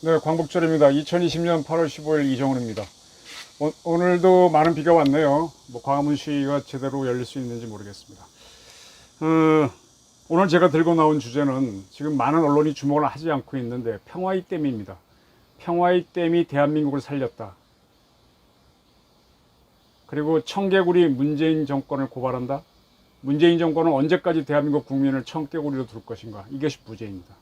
네, 광복절입니다. 2020년 8월 15일 이정훈입니다. 오늘도 많은 비가 왔네요. 광화문시위가 제대로 열릴 수 있는지 모르겠습니다. 오늘 제가 들고 나온 주제는 지금 많은 언론이 주목을 하지 않고 있는데 평화의 댐입니다. 평화의 댐이 대한민국을 살렸다. 그리고 청개구리 문재인 정권을 고발한다. 문재인 정권은 언제까지 대한민국 국민을 청개구리로 둘 것인가. 이것이 부제입니다.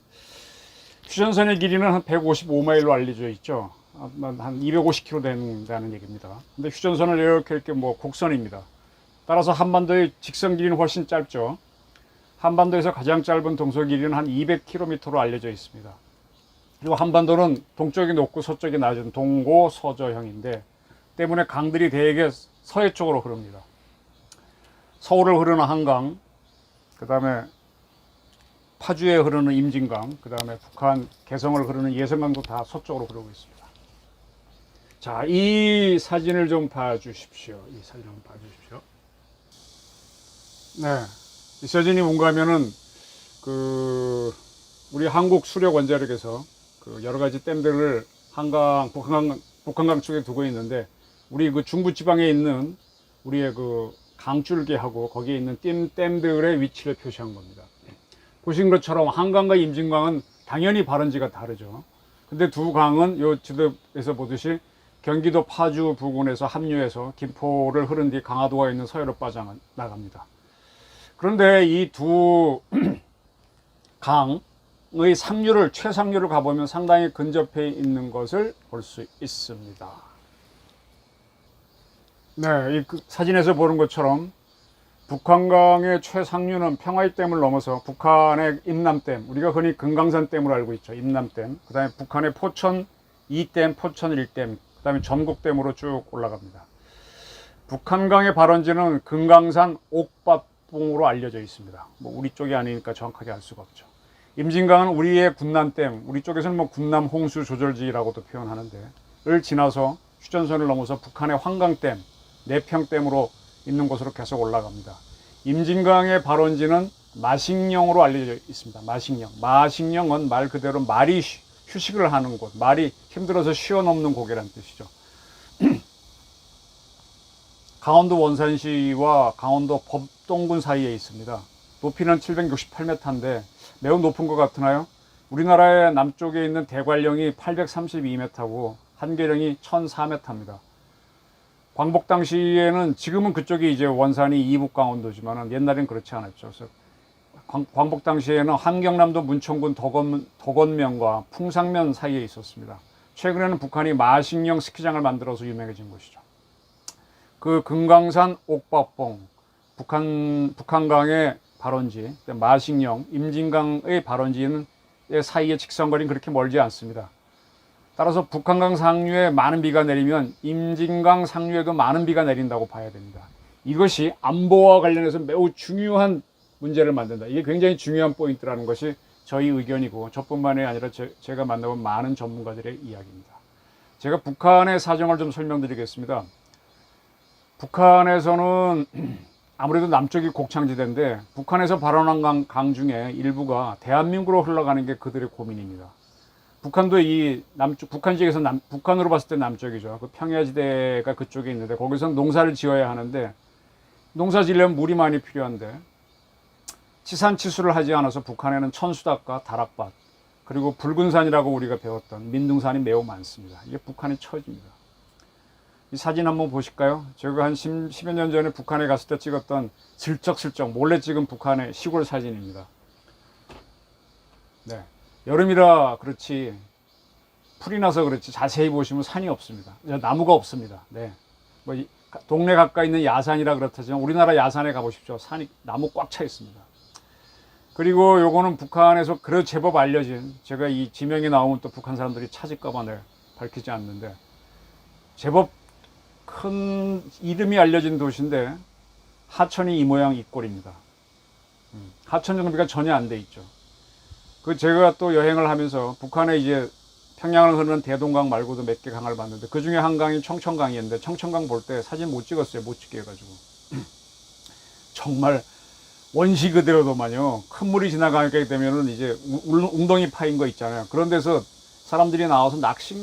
휴전선의 길이는 한 155마일로 알려져 있죠. 한 250km 된다는 얘기입니다. 근데 휴전선은 이렇게 곡선입니다. 따라서 한반도의 직선 길이는 훨씬 짧죠. 한반도에서 가장 짧은 동서 길이는 한 200km로 알려져 있습니다. 그리고 한반도는 동쪽이 높고 서쪽이 낮은 동고서저형인데 때문에 강들이 대개 서해 쪽으로 흐릅니다. 서울을 흐르는 한강, 그 다음에 파주에 흐르는 임진강, 그 다음에 북한 개성을 흐르는 예성강도 다 서쪽으로 흐르고 있습니다. 자, 이 사진을 좀 봐주십시오. 이 사진 한번 봐주십시오. 네, 이 사진이 뭔가 하면은 우리 한국 수력원자력에서 여러 가지 댐들을 한강, 북한강 쪽에 두고 있는데 우리 중부 지방에 있는 우리의 강줄기하고 거기에 있는 댐들의 위치를 표시한 겁니다. 보신 것처럼 한강과 임진강은 당연히 발원지가 다르죠. 근데 두 강은 요 지도에서 보듯이 경기도 파주 부근에서 합류해서 김포를 흐른 뒤 강화도가 있는 서해로 빠져나갑니다. 그런데 이 두 강의 최상류를 가보면 상당히 근접해 있는 것을 볼 수 있습니다. 네, 이 사진에서 보는 것처럼 북한강의 최상류는 평화의댐을 넘어서 북한의 임남댐, 우리가 흔히 금강산댐으로 알고 있죠. 임남댐, 그 다음에 북한의 포천 2댐, 포천 1댐, 그 다음에 점곡댐으로 쭉 올라갑니다. 북한강의 발원지는 금강산 옥밥봉으로 알려져 있습니다. 우리 쪽이 아니니까 정확하게 알 수가 없죠. 임진강은 우리의 군남댐, 우리 쪽에서는 군남 홍수 조절지라고도 표현하는데 를 지나서 휴전선을 넘어서 북한의 환강댐, 내평댐으로 있는 곳으로 계속 올라갑니다. 임진강의 발원지는 마식령으로 알려져 있습니다. 마식령은 말 그대로 말이 휴식을 하는 곳, 말이 힘들어서 쉬어넘는 고개라는 뜻이죠. 강원도 원산시와 강원도 법동군 사이에 있습니다. 높이는 768m인데 매우 높은 것 같으나요? 우리나라의 남쪽에 있는 대관령이 832m고 한계령이 1004m입니다. 광복 당시에는 지금은 그쪽이 이제 원산이 이북 강원도지만 옛날엔 그렇지 않았죠. 그래서 광복 당시에는 함경남도 문천군 덕원면과 풍상면 사이에 있었습니다. 최근에는 북한이 마식령 스키장을 만들어서 유명해진 곳이죠. 금강산 옥밥봉, 북한강의 발원지, 마식령, 임진강의 발원지는 사이의 직선거리는 그렇게 멀지 않습니다. 따라서 북한강 상류에 많은 비가 내리면 임진강 상류에도 많은 비가 내린다고 봐야 됩니다. 이것이 안보와 관련해서 매우 중요한 문제를 만든다. 이게 굉장히 중요한 포인트라는 것이 저희 의견이고 저뿐만이 아니라 제가 만나본 많은 전문가들의 이야기입니다. 제가 북한의 사정을 좀 설명드리겠습니다. 북한에서는 아무래도 남쪽이 곡창지대인데 북한에서 발원한 강 중에 일부가 대한민국으로 흘러가는 게 그들의 고민입니다. 북한도 북한 지역에서 북한으로 봤을 때 남쪽이죠. 평야지대가 그쪽에 있는데 거기서 농사를 지어야 하는데 농사 지으려면 물이 많이 필요한데 치산치수를 하지 않아서 북한에는 천수닥과 다락밭 그리고 붉은산이라고 우리가 배웠던 민둥산이 매우 많습니다. 이게 북한의 처지입니다. 이 사진 한번 보실까요? 제가 한 10여 년 전에 북한에 갔을 때 찍었던 슬쩍슬쩍 몰래 찍은 북한의 시골 사진입니다. 네. 여름이라 그렇지 풀이 나서 그렇지 자세히 보시면 산이 없습니다. 나무가 없습니다. 네. 동네 가까이 있는 야산이라 그렇다지만 우리나라 야산에 가보십시오. 산이 나무 꽉 차 있습니다. 그리고 요거는 북한에서 제법 알려진, 제가 이 지명이 나오면 또 북한 사람들이 찾을까봐 밝히지 않는데 제법 큰 이름이 알려진 도시인데 하천이 이 모양 이 꼴입니다. 하천 정비가 전혀 안 돼 있죠. 제가 또 여행을 하면서 북한에 이제 평양을 흐르는 대동강 말고도 몇 개 강을 봤는데 그 중에 한 강이 청천강이었는데 청천강 볼 때 사진 못 찍었어요. 못 찍게 해가지고. 정말 원시 그대로도만요. 큰 물이 지나가게 되면은 이제 웅덩이 파인 거 있잖아요. 그런 데서 사람들이 나와서 낚시,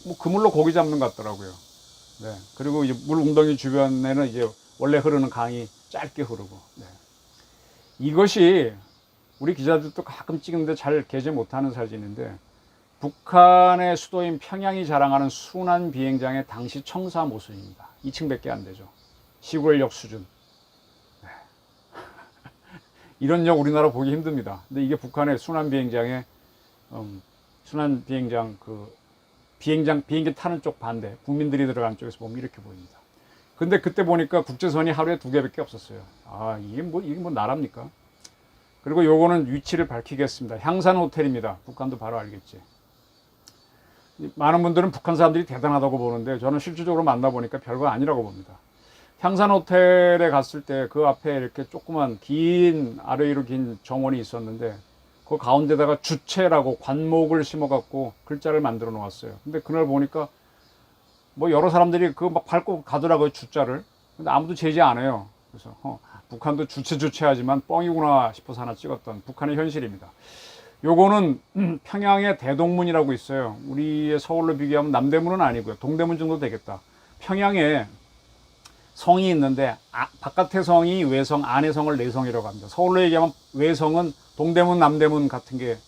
뭐 그물로 고기 잡는 것 같더라고요. 네. 그리고 이제 물 웅덩이 주변에는 이제 원래 흐르는 강이 짧게 흐르고. 네. 이것이 우리 기자들도 가끔 찍는데 잘 게재 못하는 사진인데, 북한의 수도인 평양이 자랑하는 순환 비행장의 당시 청사 모습입니다. 2층밖에 안 되죠. 시골역 수준. 네. 이런 역 우리나라 보기 힘듭니다. 근데 이게 북한의 순환 비행장의 순환 비행장 비행기 타는 쪽 반대, 국민들이 들어가는 쪽에서 보면 이렇게 보입니다. 근데 그때 보니까 국제선이 하루에 2개밖에 없었어요. 아, 이게 뭐 나라입니까? 그리고 요거는 위치를 밝히겠습니다. 향산 호텔입니다. 북한도 바로 알겠지. 많은 분들은 북한 사람들이 대단하다고 보는데, 저는 실질적으로 만나보니까 별거 아니라고 봅니다. 향산 호텔에 갔을 때 그 앞에 이렇게 조그만 아래위로 긴 정원이 있었는데, 그 가운데다가 주체라고 관목을 심어갖고 글자를 만들어 놓았어요. 근데 그날 보니까 뭐 여러 사람들이 그거 막 밟고 가더라고요, 주자를. 근데 아무도 제지 안 해요. 그래서 북한도 주체하지만 뻥이구나 싶어서 하나 찍었던 북한의 현실입니다. 요거는 평양의 대동문이라고 있어요. 우리의 서울로 비교하면 남대문은 아니고요, 동대문 정도 되겠다. 평양에 성이 있는데 바깥의 성이 외성, 안의 성을 내성이라고 합니다. 서울로 얘기하면 외성은 동대문, 남대문 같은 게,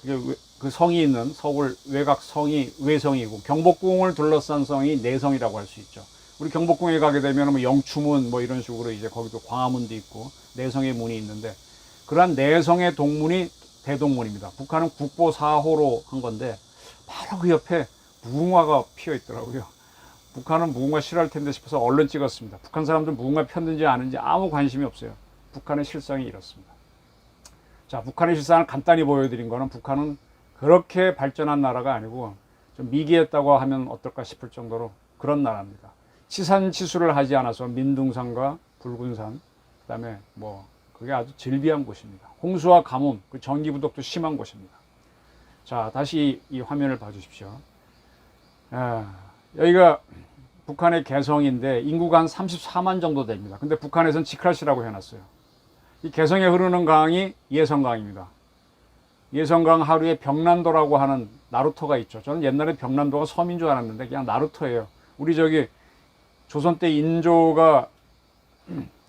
그게 그 성이 있는 서울 외곽 성이 외성이고, 경복궁을 둘러싼 성이 내성이라고 할 수 있죠. 우리 경복궁에 가게 되면 뭐 영추문 뭐 이런 식으로 이제 거기도 광화문도 있고 내성의 문이 있는데, 그러한 내성의 동문이 대동문입니다. 북한은 국보 4호로 한 건데 바로 그 옆에 무궁화가 피어 있더라고요. 북한은 무궁화 싫어할 텐데 싶어서 얼른 찍었습니다. 북한 사람들 무궁화 폈는지 아는지 아무 관심이 없어요. 북한의 실상이 이렇습니다. 자, 북한의 실상을 간단히 보여드린 거는, 북한은 그렇게 발전한 나라가 아니고 좀 미개했다고 하면 어떨까 싶을 정도로 그런 나라입니다. 치산치수를 하지 않아서 민둥산과 붉은산, 그 다음에 뭐 그게 아주 즐비한 곳입니다. 홍수와 가뭄, 그 전기부족도 심한 곳입니다. 자, 다시 이 화면을 봐주십시오. 여기가 북한의 개성인데 인구가 한 34만 정도 됩니다. 근데 북한에서는 지크라시라고 해놨어요. 이 개성에 흐르는 강이 예성강입니다. 예성강 하류에 병난도라고 하는 나루터가 있죠. 저는 옛날에 병난도가 섬인 줄 알았는데 그냥 나루터예요. 우리 저기 조선 때 인조가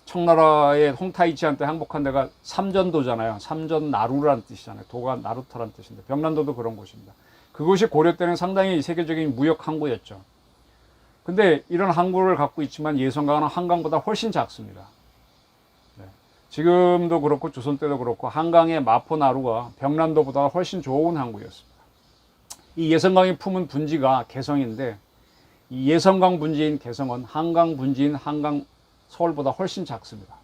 청나라의 홍타이치한 때 항복한 데가 삼전도잖아요. 삼전나루라는 뜻이잖아요. 도가 나루터라는 뜻인데, 병난도도 그런 곳입니다. 그곳이 고려 때는 상당히 세계적인 무역 항구였죠. 근데 이런 항구를 갖고 있지만 예성강은 한강보다 훨씬 작습니다. 네. 지금도 그렇고 조선 때도 그렇고 한강의 마포나루가 병난도보다 훨씬 좋은 항구였습니다. 이 예성강이 품은 분지가 개성인데, 이 예성강 분지인 개성은 한강 분지인 한강 서울보다 훨씬 작습니다.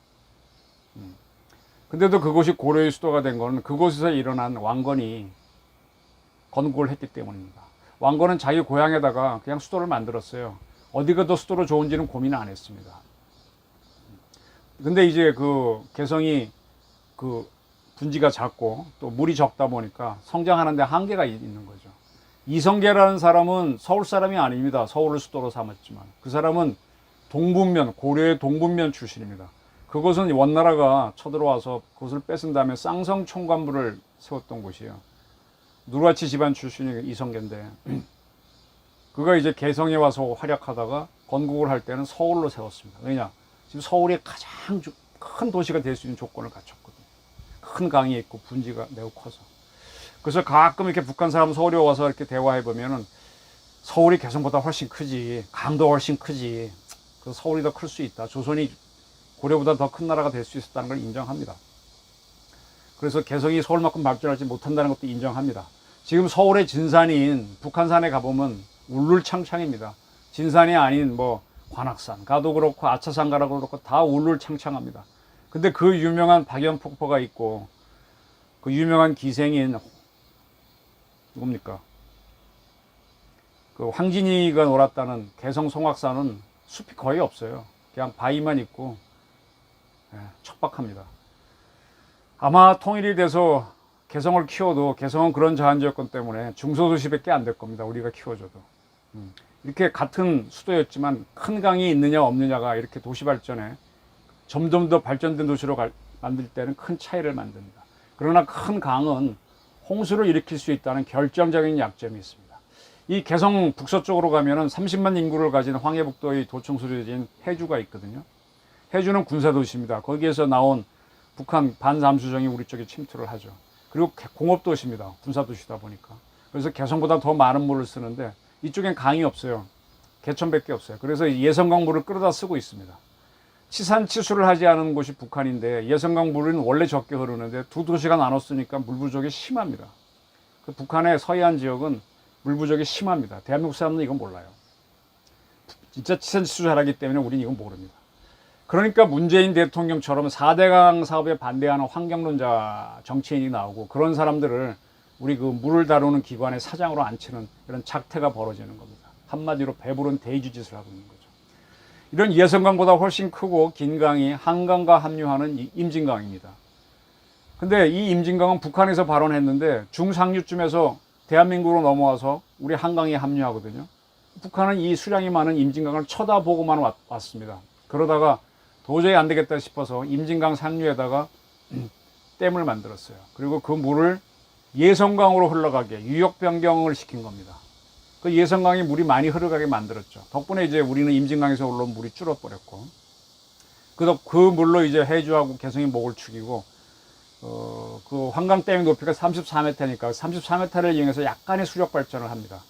근데도 그곳이 고려의 수도가 된 것은 그곳에서 일어난 왕건이 건국을 했기 때문입니다. 왕건은 자기 고향에다가 그냥 수도를 만들었어요. 어디가 더 수도로 좋은지는 고민을 안 했습니다. 근데 이제 그 개성이 그 분지가 작고 또 물이 적다 보니까 성장하는데 한계가 있는 거죠. 이성계라는 사람은 서울 사람이 아닙니다. 서울을 수도로 삼았지만 그 사람은 동분면, 고려의 동분면 출신입니다. 그곳은 원나라가 쳐들어와서 그것을 뺏은 다음에 쌍성 총관부를 세웠던 곳이에요. 누르하치 집안 출신이 이성계인데, 그가 이제 개성에 와서 활약하다가 건국을 할 때는 서울로 세웠습니다. 왜냐? 지금 서울이 가장 큰 도시가 될 수 있는 조건을 갖췄거든요. 큰 강이 있고 분지가 매우 커서. 그래서 가끔 이렇게 북한 사람 서울에 와서 이렇게 대화해 보면은 서울이 개성보다 훨씬 크지, 강도 훨씬 크지, 그래서 서울이 더 클 수 있다. 조선이 고려보다 더 큰 나라가 될 수 있었다는 걸 인정합니다. 그래서 개성이 서울만큼 발전하지 못한다는 것도 인정합니다. 지금 서울의 진산인 북한산에 가보면 울룰창창입니다. 진산이 아닌 뭐 관악산 가도 그렇고 아차산 가도 그렇고 다 울룰창창합니다. 근데 그 유명한 박연폭포가 있고 그 유명한 기생인 누굽니까? 그 황진이가 놀았다는 개성 송악산은 숲이 거의 없어요. 그냥 바위만 있고 척박합니다. 아마 통일이 돼서 개성을 키워도 개성은 그런 자한지역권 때문에 중소도시밖에 안 될 겁니다. 우리가 키워줘도. 이렇게 같은 수도였지만 큰 강이 있느냐 없느냐가 이렇게 도시 발전에 점점 더 발전된 도시로 만들 때는 큰 차이를 만듭니다. 그러나 큰 강은 홍수를 일으킬 수 있다는 결정적인 약점이 있습니다. 이 개성 북서쪽으로 가면은 30만 인구를 가진 황해북도의 도청소리진 해주가 있거든요. 해주는 군사도시입니다. 거기에서 나온 북한 반잠수정이 우리 쪽에 침투를 하죠. 그리고 공업도시입니다. 군사도시다 보니까. 그래서 개성보다 더 많은 물을 쓰는데 이쪽엔 강이 없어요. 개천밖에 없어요. 그래서 예성강 물을 끌어다 쓰고 있습니다. 치산치수를 하지 않은 곳이 북한인데 예성강 물은 원래 적게 흐르는데 두 도시가 나눴으니까 물 부족이 심합니다. 그 북한의 서해안 지역은 물 부족이 심합니다. 대한민국 사람은 이건 몰라요. 진짜 치산치수 잘하기 때문에 우리는 이건 모릅니다. 그러니까 문재인 대통령처럼 4대강 사업에 반대하는 환경론자 정치인이 나오고 그런 사람들을 우리 그 물을 다루는 기관의 사장으로 앉히는 이런 작태가 벌어지는 겁니다. 한마디로 배부른 대주짓을 하고 있는 거죠. 이런 예성강보다 훨씬 크고 긴 강이 한강과 합류하는 임진강입니다. 근데 이 임진강은 북한에서 발원했는데 중상류쯤에서 대한민국으로 넘어와서 우리 한강에 합류하거든요. 북한은 이 수량이 많은 임진강을 쳐다보고만 왔습니다. 그러다가 도저히 안 되겠다 싶어서 임진강 상류에다가 댐을 만들었어요. 그리고 그 물을 예성강으로 흘러가게 유역 변경을 시킨 겁니다. 그 예성강이 물이 많이 흘러가게 만들었죠. 덕분에 이제 우리는 임진강에서 올라온 물이 줄어버렸고, 그 물로 이제 해주하고 개성이 목을 축이고, 그 환강댐의 높이가 34m니까 34m를 이용해서 약간의 수력 발전을 합니다.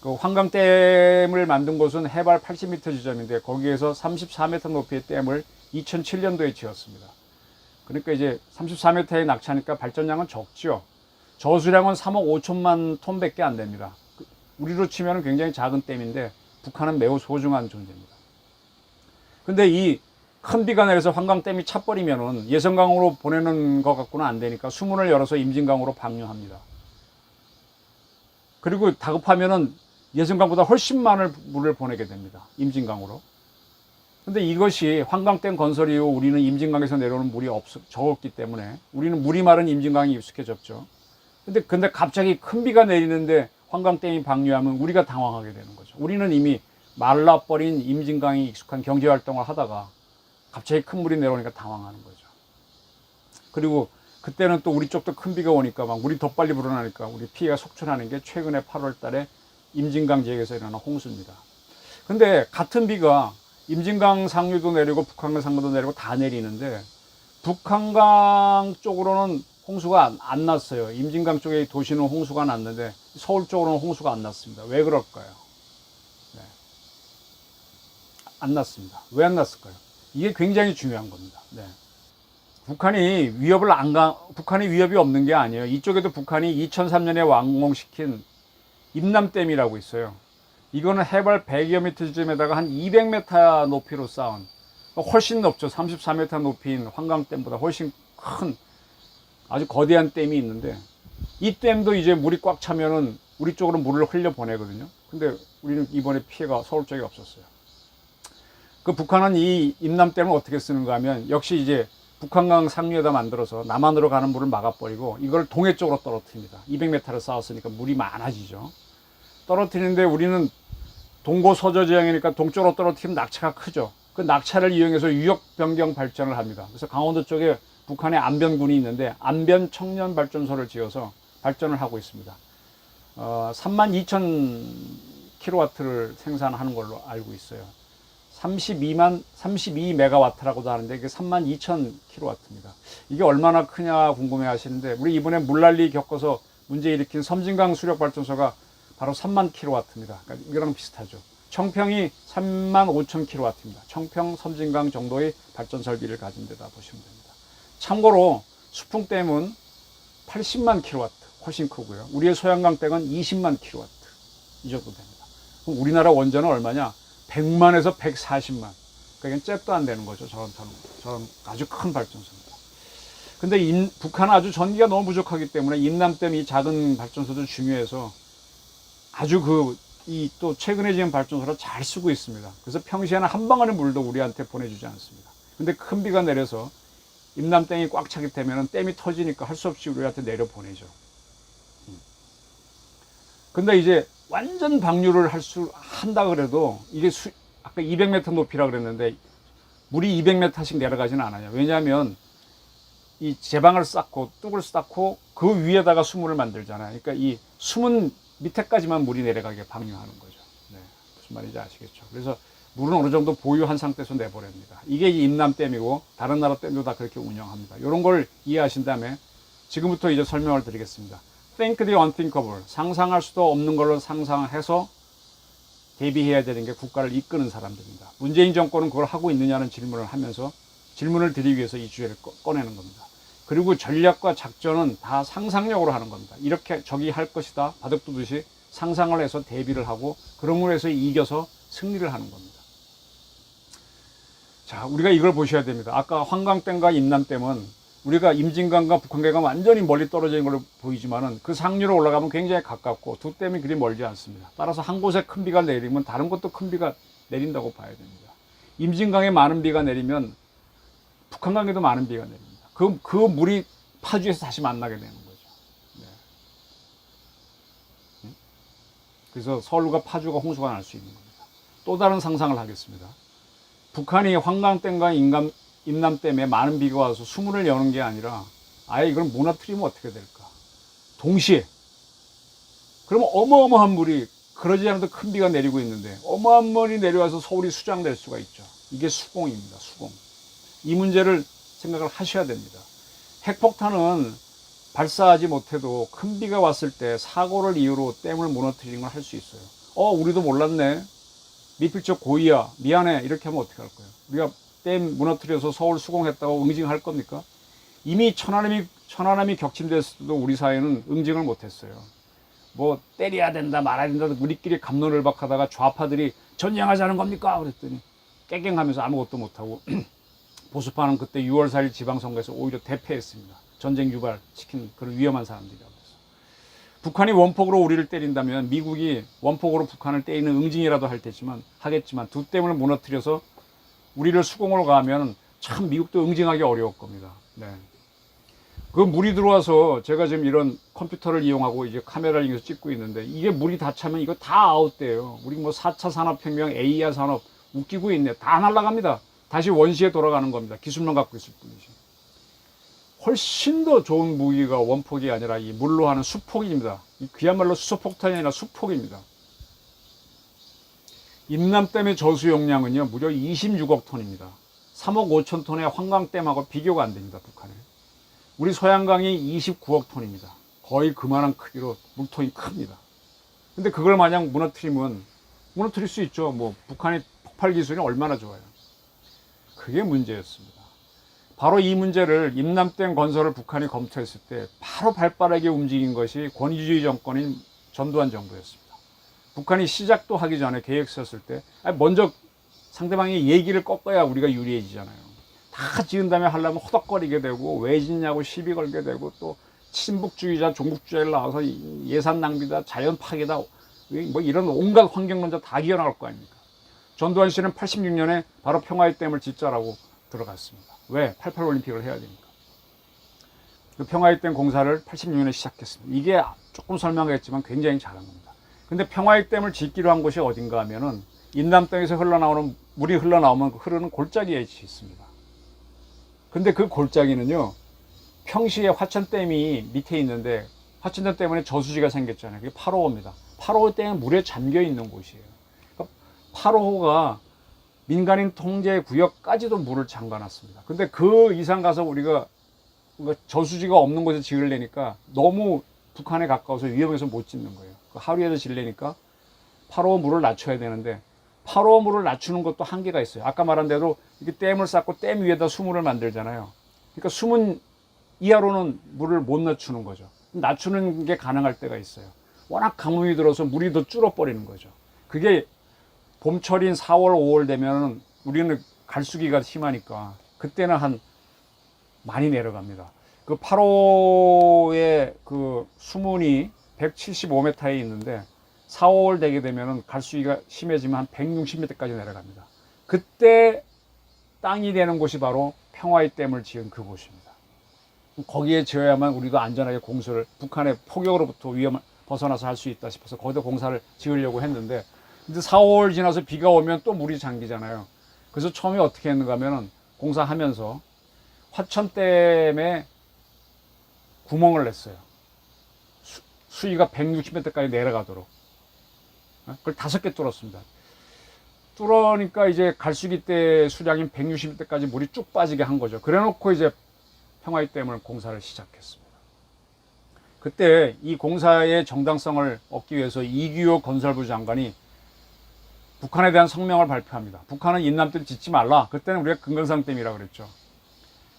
그 환강댐을 만든 곳은 해발 80m 지점인데 거기에서 34m 높이의 댐을 2007년도에 지었습니다. 그러니까 이제 34m에 낙차니까 발전량은 적죠. 저수량은 3억 5천만 톤밖에 안 됩니다. 우리로 치면 굉장히 작은 댐인데 북한은 매우 소중한 존재입니다. 근데 이 큰 비가 내려서 환강댐이 차버리면은 예성강으로 보내는 것 갖고는 안 되니까 수문을 열어서 임진강으로 방류합니다. 그리고 다급하면은 예성강보다 훨씬 많은 물을 보내게 됩니다. 임진강으로. 근데 이것이 환강댐 건설 이후 우리는 임진강에서 내려오는 물이 적었기 때문에 우리는 물이 마른 임진강이 익숙해졌죠. 근데 갑자기 큰 비가 내리는데 환강댐이 방류하면 우리가 당황하게 되는 거죠. 우리는 이미 말라버린 임진강이 익숙한 경제활동을 하다가 갑자기 큰 물이 내려오니까 당황하는 거죠. 그리고 그때는 또 우리 쪽도 큰 비가 오니까 막 물이 더 빨리 불어나니까 우리 피해가 속출하는 게 최근에 8월 달에 임진강 지역에서 일어난 홍수입니다. 근데 같은 비가 임진강 상류도 내리고 북한강 상류도 내리고 다 내리는데 북한강 쪽으로는 홍수가 안 났어요. 임진강 쪽에 도시는 홍수가 났는데 서울 쪽으로는 홍수가 안 났습니다. 왜 그럴까요? 네. 안 났습니다. 왜 안 났을까요? 이게 굉장히 중요한 겁니다. 네. 북한이 위협이 없는 게 아니에요. 이쪽에도 북한이 2003년에 완공시킨 임남댐이라고 있어요. 이거는 해발 100여 미터 지점에다가 한 200m 높이로 쌓은, 훨씬 높죠. 34m 높이인 환강댐보다 훨씬 큰 아주 거대한 댐이 있는데 이 댐도 이제 물이 꽉 차면은 우리 쪽으로 물을 흘려 보내거든요. 근데 우리는 이번에 피해가 서울 쪽에 없었어요. 그 북한은 이 임남댐을 어떻게 쓰는가 하면 역시 이제 북한강 상류에다 만들어서 남한으로 가는 물을 막아버리고 이걸 동해 쪽으로 떨어뜨립니다. 200m를 쌓았으니까 물이 많아지죠. 떨어뜨리는데 우리는 동고 서저 지형이니까 동쪽으로 떨어뜨리면 낙차가 크죠. 그 낙차를 이용해서 유역 변경 발전을 합니다. 그래서 강원도 쪽에 북한의 안변군이 있는데 안변 청년 발전소를 지어서 발전을 하고 있습니다. 32,000kW를 생산하는 걸로 알고 있어요. 32메가와트라고도 하는데 이게 32,000kW입니다. 이게 얼마나 크냐 궁금해 하시는데 우리 이번에 물난리 겪어서 문제 일으킨 섬진강 수력발전소가 바로 30,000kW입니다. 그러니까 이거랑 비슷하죠. 청평이 35,000kW입니다. 청평, 섬진강 정도의 발전 설비를 가진 데다 보시면 됩니다. 참고로 수풍댐은 80만 kW, 훨씬 크고요. 우리의 소양강댐은 20만 kW 이 정도 됩니다. 그럼 우리나라 원전은 얼마냐? 100만에서 140만. 그러니까 잽도 안 되는 거죠. 저런 아주 큰 발전소입니다. 근데 북한은 아주 전기가 너무 부족하기 때문에 임남댐 이 작은 발전소도 중요해서 아주 또 최근에 지은 발전소를 잘 쓰고 있습니다. 그래서 평시에는 한 방울의 물도 우리한테 보내주지 않습니다. 근데 큰 비가 내려서 임남댐이 꽉 차게 되면 댐이 터지니까 할 수 없이 우리한테 내려보내죠. 근데 이제 완전 방류를 한다 그래도 이게 아까 200m 높이라 그랬는데 물이 200m씩 내려가지는 않아요. 왜냐하면 이 제방을 쌓고 뚝을 쌓고 그 위에다가 수문을 만들잖아요. 그러니까 이 수문 밑에까지만 물이 내려가게 방류하는 거죠. 네, 무슨 말인지 아시겠죠? 그래서 물은 어느 정도 보유한 상태에서 내보냅니다. 이게 임남댐이고 다른 나라 댐도 다 그렇게 운영합니다. 이런 걸 이해하신 다음에 지금부터 이제 설명을 드리겠습니다. Think the unthinkable. 상상할 수도 없는 걸로 상상해서 대비해야 되는 게 국가를 이끄는 사람들입니다. 문재인 정권은 그걸 하고 있느냐는 질문을 하면서 질문을 드리기 위해서 이 주제를 꺼내는 겁니다. 그리고 전략과 작전은 다 상상력으로 하는 겁니다. 이렇게 저기 할 것이다 바둑두듯이 상상을 해서 대비를 하고 그럼으로 해서 이겨서 승리를 하는 겁니다. 자, 우리가 이걸 보셔야 됩니다. 아까 환강댐과 임남댐은 우리가 임진강과 북한강과 완전히 멀리 떨어져 있는 걸로 보이지만은 그 상류로 올라가면 굉장히 가깝고 두 댐이 그리 멀지 않습니다. 따라서 한 곳에 큰 비가 내리면 다른 곳도 큰 비가 내린다고 봐야 됩니다. 임진강에 많은 비가 내리면 북한강에도 많은 비가 내립니다. 그 물이 파주에서 다시 만나게 되는 거죠. 네. 그래서 서울과 파주가 홍수가 날 수 있는 겁니다. 또 다른 상상을 하겠습니다. 북한이 환강댐과 임남댐에 많은 비가 와서 수문을 여는 게 아니라 아예 이걸 무너뜨리면 어떻게 될까? 동시에 그러면 어마어마한 물이 그러지 않아도 큰 비가 내리고 있는데 어마어마한 물이 내려와서 서울이 수장될 수가 있죠. 이게 수공입니다. 수공. 이 문제를 생각을 하셔야 됩니다. 핵폭탄은 발사하지 못해도 큰 비가 왔을 때 사고를 이유로 댐을 무너뜨리는 걸 할 수 있어요. 우리도 몰랐네. 미필적 고의야. 미안해. 이렇게 하면 어떻게 할 거예요? 우리가 댐 무너뜨려서 서울 수공했다고 응징할 겁니까? 이미 천안함이 격침됐을 때도 우리 사회는 응징을 못했어요. 뭐 때려야 된다 말아야 된다 우리끼리 갑론을박하다가 좌파들이 전쟁하자는 겁니까? 그랬더니 깨갱하면서 아무것도 못하고 보수파는 그때 6월 4일 지방선거에서 오히려 대패했습니다. 전쟁 유발시킨 그런 위험한 사람들이라고 해서. 북한이 원폭으로 우리를 때린다면 미국이 원폭으로 북한을 때리는 응징이라도 하겠지만 두 댐을 무너뜨려서 우리를 수공으로 가면 참 미국도 응징하기 어려울 겁니다. 네. 그 물이 들어와서 제가 지금 이런 컴퓨터를 이용하고 이제 카메라를 이용해서 찍고 있는데 이게 물이 다 차면 이거 다 아웃돼요. 우리 뭐 4차 산업혁명, AI 산업 웃기고 있네. 다 날아갑니다. 다시 원시에 돌아가는 겁니다. 기술만 갖고 있을 뿐이지. 훨씬 더 좋은 무기가 원폭이 아니라 이 물로 하는 수폭입니다. 그야말로 수소폭탄이 아니라 수폭입니다. 임남댐의 저수 용량은요 무려 26억 톤입니다. 3억 5천 톤의 환강댐하고 비교가 안 됩니다. 북한에. 우리 소양강이 29억 톤입니다. 거의 그만한 크기로 물통이 큽니다. 근데 그걸 마냥 무너뜨릴 수 있죠. 뭐 북한의 폭발 기술이 얼마나 좋아요. 그게 문제였습니다. 바로 이 문제를 임남댐 건설을 북한이 검토했을 때 바로 발빠르게 움직인 것이 권위주의 정권인 전두환 정부였습니다. 북한이 시작도 하기 전에 계획 썼을 때 먼저 상대방이 얘기를 꺾어야 우리가 유리해지잖아요. 다 지은 다음에 하려면 허덕거리게 되고 왜 짓냐고 시비 걸게 되고 또 친북주의자 종북주의자를 나와서 예산 낭비다 자연 파괴다 뭐 이런 온갖 환경론자 다 기어나올 거 아닙니까. 전두환 씨는 86년에 바로 평화의 댐을 짓자라고 들어갔습니다. 왜? 88 올림픽을 해야 되니까. 그 평화의 댐 공사를 86년에 시작했습니다. 이게 조금 설명했지만 굉장히 잘한 겁니다. 근데 평화의 댐을 짓기로 한 곳이 어딘가 하면은 임남댐에서 물이 흘러나오면 흐르는 골짜기에 있습니다. 근데 그 골짜기는요 평시에 화천댐이 밑에 있는데 화천댐 때문에 저수지가 생겼잖아요. 그게 8호호입니다. 8호호 댐은 물에 잠겨 있는 곳이에요. 그러니까 8호호가 민간인 통제 구역까지도 물을 잠가놨습니다. 근데 그 이상 가서 우리가 저수지가 없는 곳에 지으려니까 너무 북한에 가까워서 위험해서 못 짓는 거예요. 하루에도 지으려니까 8호 물을 낮춰야 되는데 8호 물을 낮추는 것도 한계가 있어요. 아까 말한 대로 이렇게 댐을 쌓고 댐 위에다 수문을 만들잖아요. 그러니까 수문 이하로는 물을 못 낮추는 거죠. 낮추는 게 가능할 때가 있어요. 워낙 강물이 들어서 물이 더 줄어버리는 거죠. 그게 봄철인 4월, 5월 되면 우리는 갈수기가 심하니까 그때는 많이 내려갑니다. 그 8호의 그 수문이 175m에 있는데 4, 5월 되게 되면 갈수기가 심해지면 한 160m까지 내려갑니다. 그때 땅이 되는 곳이 바로 평화의 댐을 지은 그곳입니다. 거기에 지어야만 우리도 안전하게 공사를 북한의 폭격으로부터 위험을 벗어나서 할 수 있다 싶어서 거기다 공사를 지으려고 했는데 근데 4, 5월 지나서 비가 오면 또 물이 잠기잖아요. 그래서 처음에 어떻게 했는가 하면은 공사하면서 화천댐에 구멍을 냈어요. 수위가 160m까지 내려가도록. 그걸 5개 뚫었습니다. 뚫으니까 이제 갈수기대 수량인 160m까지 물이 쭉 빠지게 한 거죠. 그래 놓고 이제 평화의 댐을 공사를 시작했습니다. 그때 이 공사의 정당성을 얻기 위해서 이규호 건설부 장관이 북한에 대한 성명을 발표합니다. 북한은 임남댐 짓지 말라. 그때는 우리가 금강산댐이라고 그랬죠.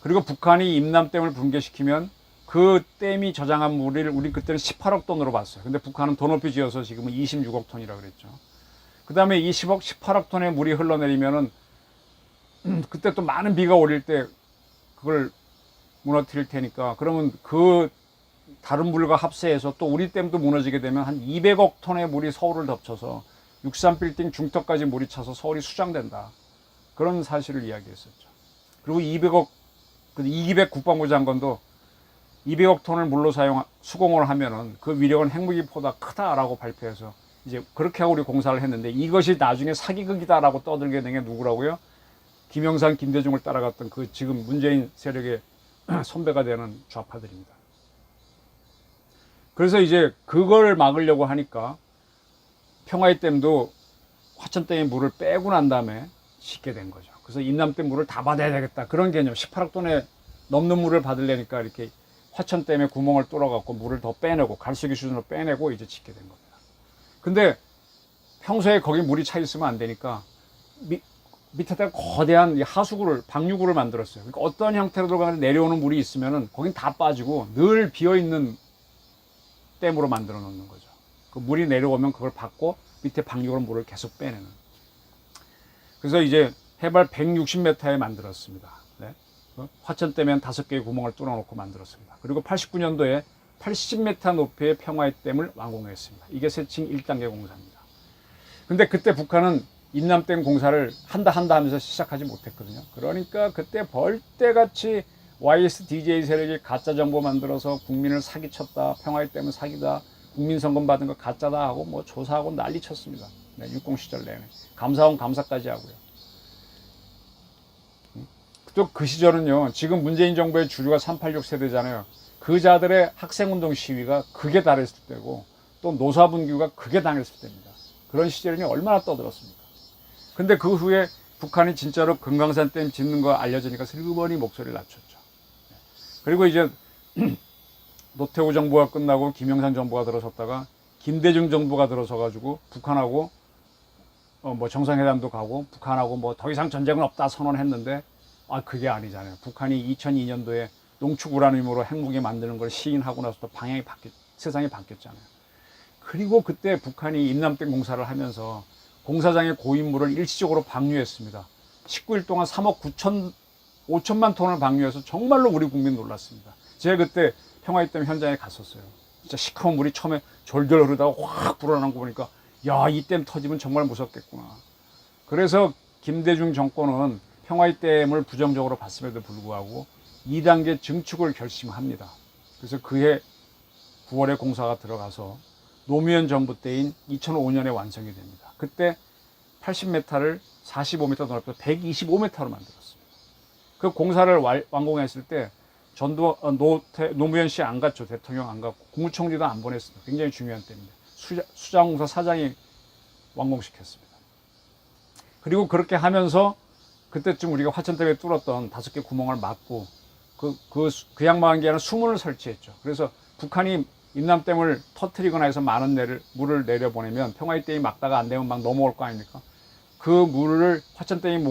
그리고 북한이 임남댐을 붕괴시키면 그 댐이 저장한 물을 우리 그때는 18억 톤으로 봤어요. 근데 북한은 더 높이 지어서 지금은 26억 톤이라고 그랬죠. 그 다음에 20억, 18억 톤의 물이 흘러내리면은 그때 또 많은 비가 오릴 때 그걸 무너뜨릴 테니까 그러면 그 다른 물과 합세해서 또 우리 댐도 무너지게 되면 한 200억 톤의 물이 서울을 덮쳐서 63빌딩 중턱까지 물이 차서 서울이 수장된다. 그런 사실을 이야기했었죠. 그리고 200 국방부 장관도 200억 톤을 물로 수공을 하면은 그 위력은 핵무기보다 크다라고 발표해서 이제 그렇게 하고 우리 공사를 했는데 이것이 나중에 사기극이다라고 떠들게 된 게 누구라고요? 김영삼, 김대중을 따라갔던 그 지금 문재인 세력의 선배가 되는 좌파들입니다. 그래서 이제 그걸 막으려고 하니까 평화의 댐도 화천댐의 물을 빼고 난 다음에 짓게 된 거죠. 그래서 임남댐 물을 다 받아야 되겠다. 그런 개념. 18억 톤에 넘는 물을 받으려니까 이렇게 화천댐에 구멍을 뚫어갖고 물을 더 빼내고 갈수기 수준으로 빼내고 이제 짓게 된 겁니다. 근데 평소에 거기 물이 차 있으면 안 되니까 밑에다가 거대한 하수구를, 방류구를 만들었어요. 그러니까 어떤 형태로 가는 내려오는 물이 있으면은 거긴 다 빠지고 늘 비어있는 댐으로 만들어 놓는 거죠. 그 물이 내려오면 그걸 받고 밑에 방류구로 물을 계속 빼내는. 그래서 이제 해발 160m에 만들었습니다. 네. 화천댐엔 5개의 구멍을 뚫어놓고 만들었습니다. 그리고 89년도에 80m 높이의 평화의 댐을 완공했습니다. 이게 세칭 1단계 공사입니다. 근데 그때 북한은 임남댐 공사를 한다 하면서 시작하지 못했거든요. 그러니까 그때 벌떼같이 YSDJ 세력이 가짜 정보 만들어서 국민을 사기쳤다. 평화의 댐은 사기다. 국민선거 받은 거 가짜다 하고 뭐 조사하고 난리 쳤습니다. 네, 육공 시절 내내. 감사원 감사까지 하고요. 또 그 시절은요. 지금 문재인 정부의 주류가 386 세대잖아요. 그 자들의 학생운동 시위가 극에 달했을 때고 또 노사분규가 극에 당했을 때입니다. 그런 시절이 얼마나 떠들었습니까? 근데 그 후에 북한이 진짜로 금강산 댐 짓는 거 알려지니까 슬그머니 목소리를 낮췄죠. 그리고 이제 노태우 정부가 끝나고 김영삼 정부가 들어섰다가 김대중 정부가 들어서가지고 북한하고 뭐 정상회담도 가고 북한하고 뭐 더 이상 전쟁은 없다 선언했는데 그게 아니잖아요. 북한이 2002년도에 농축 우라늄으로 핵무기 만드는 걸 시인하고 나서 또 세상이 바뀌었잖아요. 그리고 그때 북한이 임남댐 공사를 하면서 공사장의 고인물을 일시적으로 방류했습니다. 19일 동안 3억 5천만 톤을 방류해서 정말로 우리 국민 놀랐습니다. 제가 그때 평화의 댐 현장에 갔었어요. 진짜 시커먼 물이 처음에 졸졸 흐르다가 확 불어난 거 보니까 야, 이 댐 터지면 정말 무섭겠구나. 그래서 김대중 정권은 평화의 댐을 부정적으로 봤음에도 불구하고 2단계 증축을 결심합니다. 그래서 그해 9월에 공사가 들어가서 노무현 정부 때인 2005년에 완성이 됩니다. 그때 80m를 45m 넓혀서 125m로 만들었습니다. 그 공사를 완공했을 때 노무현 씨 안 갔죠. 대통령 안 갔고 국무총리도 안 보냈습니다. 굉장히 중요한 때입니다. 수자공사 사장이 완공시켰습니다. 그리고 그렇게 하면서 그때쯤 우리가 화천댐에 뚫었던 5개 구멍을 막고 그 양반한 게 아니라 수문을 설치했죠. 그래서 북한이 임남댐을 터뜨리거나 해서 많은 물을 내려보내면 평화의 댐이 막다가 안 되면 막 넘어올 거 아닙니까? 그 물을 화천댐이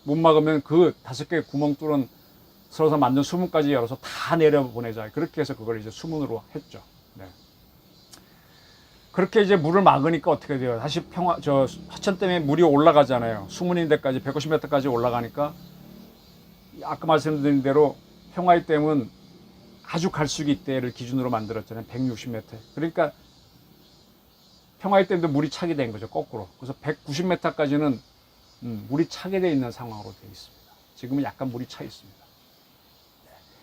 못 막으면 그 5개 구멍 뚫어서 만든 수문까지 열어서 다 내려보내자. 그렇게 해서 그걸 이제 수문으로 했죠. 네. 그렇게 이제 물을 막으니까 어떻게 돼요? 다시 화천댐에 물이 올라가잖아요. 수문인 데까지 150m까지 올라가니까 아까 말씀드린 대로 평화의 댐은 아주 갈수기 때를 기준으로 만들었잖아요. 160m. 그러니까 평화의 댐도 물이 차게 된 거죠. 거꾸로. 그래서 190m까지는 물이 차게 돼 있는 상황으로 되어 있습니다. 지금은 약간 물이 차 있습니다.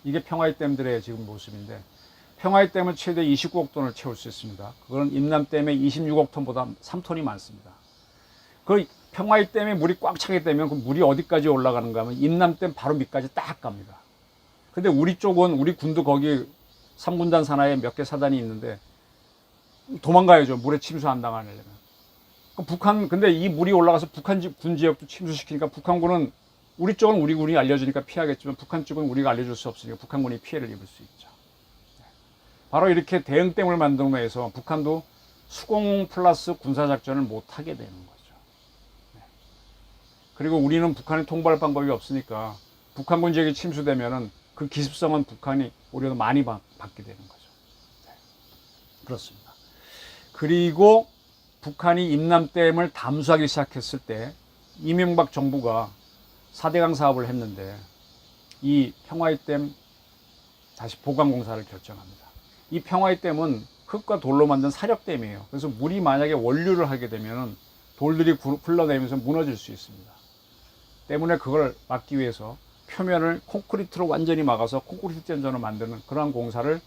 이게 평화의 댐들의 지금 모습인데 평화의 댐은 최대 29억 톤을 채울 수 있습니다. 그건 임남댐의 26억 톤보다 3톤이 많습니다. 그 평화의 댐에 물이 꽉 차게 되면 그 물이 어디까지 올라가는가 하면 임남댐 바로 밑까지 딱 갑니다. 근데 우리 쪽은 우리 군도 거기 3군단 산하에 몇 개 사단이 있는데 도망가야죠. 물에 침수 안 당하려면. 북한 근데 이 물이 올라가서 북한 군 지역도 침수시키니까 북한군은 우리 쪽은 우리 군이 알려주니까 피하겠지만 북한 쪽은 우리가 알려줄 수 없으니까 북한군이 피해를 입을 수 있죠. 바로 이렇게 대응댐을 만들면서 북한도 수공 플러스 군사작전을 못하게 되는 거죠. 그리고 우리는 북한에 통보할 방법이 없으니까 북한군 지역이 침수되면은 그 기습성은 북한이 오히려 많이 받게 되는 거죠. 그렇습니다. 그리고 북한이 임남댐을 담수하기 시작했을 때 이명박 정부가 4대강 사업을 했는데 이 평화의 댐 다시 보강공사를 결정합니다. 이 평화의 댐은 흙과 돌로 만든 사력댐이에요. 그래서 물이 만약에 원류를 하게 되면 돌들이 흘러내리면서 무너질 수 있습니다. 때문에 그걸 막기 위해서 표면을 콘크리트로 완전히 막아서 콘크리트 댐전을 만드는 그러한 공사를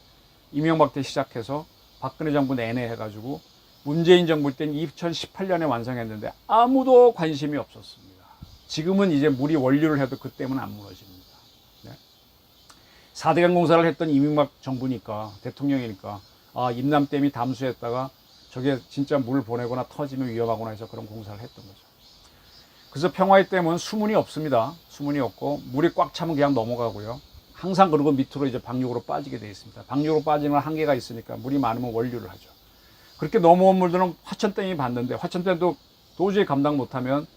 이명박 때 시작해서 박근혜 정부 내내 해가지고 문재인 정부 때는 2018년에 완성했는데 아무도 관심이 없었습니다. 지금은 이제 물이 원류를 해도 그 댐은 안 무너집니다. 네? 4대강 공사를 했던 이명박 정부니까 대통령이니까 임남댐이 담수했다가 저게 진짜 물 보내거나 터지면 위험하구나 해서 그런 공사를 했던 거죠. 그래서 평화의 댐은 수문이 없습니다. 수문이 없고 물이 꽉 차면 그냥 넘어가고요. 항상 그리고 밑으로 이제 방류구로 빠지게 되어 있습니다. 방류구로 빠지는 한계가 있으니까 물이 많으면 원류를 하죠. 그렇게 넘어온 물들은 화천댐이 봤는데 화천댐도 도저히 감당 못하면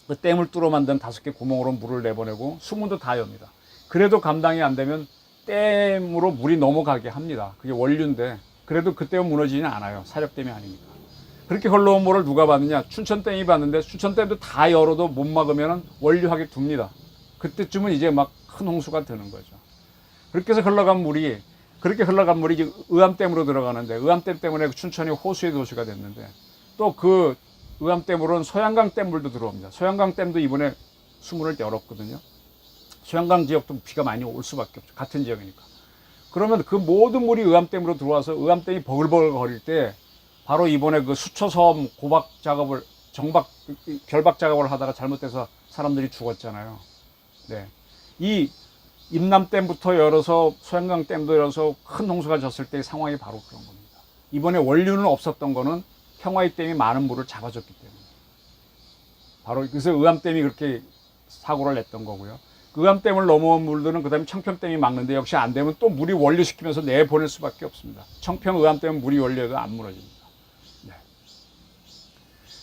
그 댐을 뚫어 만든 5개 구멍으로 물을 내보내고 수문도 다 엽니다. 그래도 감당이 안 되면 댐으로 물이 넘어가게 합니다. 그게 원류인데 그래도 그때는 무너지지는 않아요. 사력댐이 아니니까. 그렇게 흘러온 물을 누가 받느냐? 춘천댐이 받는데 춘천댐도 다 열어도 못 막으면 원류하게 둡니다. 그때쯤은 이제 막 큰 홍수가 드는 거죠. 그렇게 해서 그렇게 흘러간 물이 이제 의암댐으로 들어가는데 의암댐 때문에 춘천이 호수의 도시가 됐는데 또 그 의암댐으로는 소양강댐 물도 들어옵니다. 소양강댐도 이번에 수문을 열었거든요. 소양강 지역도 비가 많이 올 수밖에 없죠. 같은 지역이니까. 그러면 그 모든 물이 의암댐으로 들어와서 의암댐이 버글버글 거릴 때 바로 이번에 그 수초섬 고박 작업을 결박 작업을 하다가 잘못돼서 사람들이 죽었잖아요. 네. 이 임남댐부터 열어서 소양강댐도 열어서 큰 홍수가 졌을 때의 상황이 바로 그런 겁니다. 이번에 원류는 없었던 거는 평화의 댐이 많은 물을 잡아줬기 때문에 바로 그래서 의암댐이 그렇게 사고를 냈던 거고요. 그 의암댐을 넘어온 물들은 그 다음에 청평댐이 막는데 역시 안 되면 또 물이 원류시키면서 내보낼 수밖에 없습니다. 청평 의암댐은 물이 원류해도 안 무너집니다. 네.